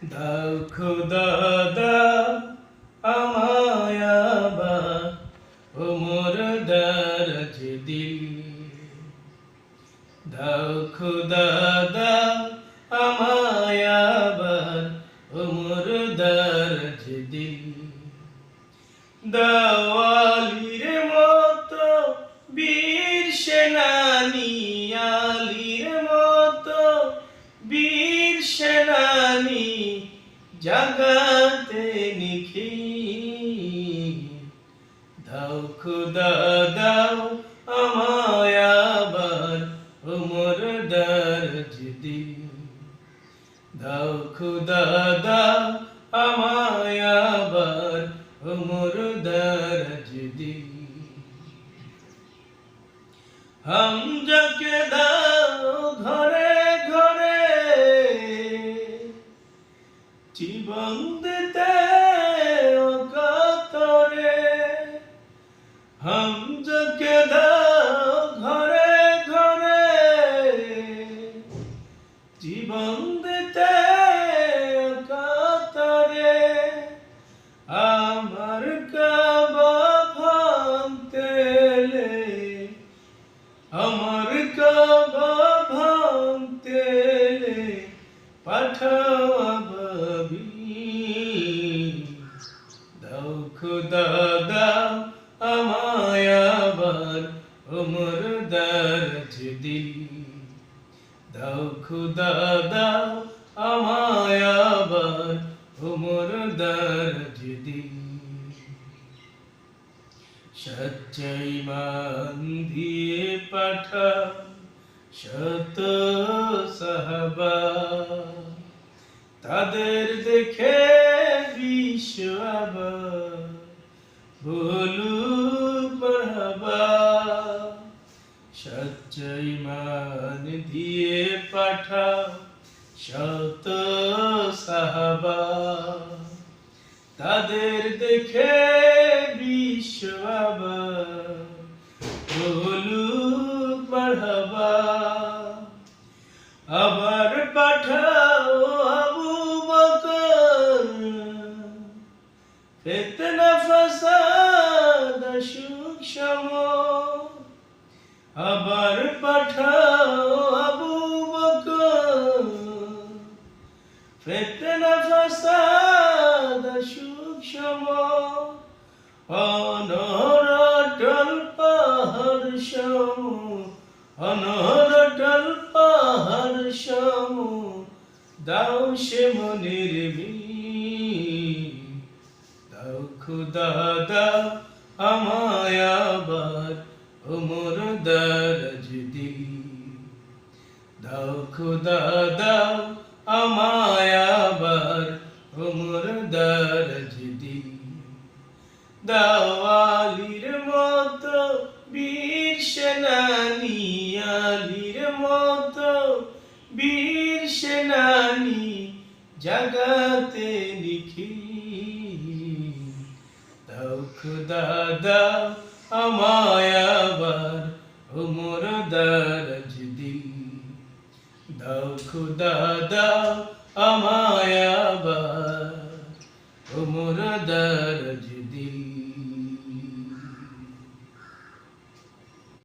দাও খোদা দাও আমায় আবার ওমর দরজ দিল। দাও খোদা দাও আমায় আবার ওমর দরজ দিল। দাও আলীর মতো বীর সেনানী, আলীর মতো বীর সেনানী জাগাতে নিখিল। দাও খোদা দাও আমায় আবার ওমর দরজ দিল। দাও খোদা দাও আমায় আবার ওমর দরজ দিল। হামজাকে দাও ঘরে ঘরে জীবন দিতে অকাতরে। হামজাকে দাও ঘরে ঘরে জীবন দিতে অকাতরে। আমার কাবা ভাঙতে এলে, আমার কাবা ভাঙতে এলে পাঠাও আবাবিল। দাও খোদা দাও আমায় আবার ওমর দরজ দিল। দাও খোদা দাও আমায় আবার ওমর দরজ দিল। সচ্চা ঈমান দিয়ে পাঠাও শত সাহাবা, তাদের দেখে বিশ্ব আবার বলুক মারহাবা। সচ্চা ঈমান দিয়ে পাঠাও শত সাহাবা, তাদের দেখে বিশ্ব আবার বলুক মারহাবা। আবার পাঠাও আবু বকর, ফিতনা ফাসাদ সুখ সম। আবার পাঠাও আবু বকর, ফিতনা ফাসাদ সুখ সম। অনর অটল পাহাড় সম, অনর অটল পাহাড় সম দাও সে মনের মিল। দাও খোদা দাও আমায় আবার ওমর দরজ দিল। দাও খোদা দাও আমায় আবার ওমর দরজ দিল। দাও আলীর মতো বীর সেনানী, আলীর মতো বীর সেনানী জাগাতে নিখিল। দাও খোদা দাও আমায় আবার ওমর দরজ দিল। দাও খোদা দাও আমায় আবার ওমর দরজ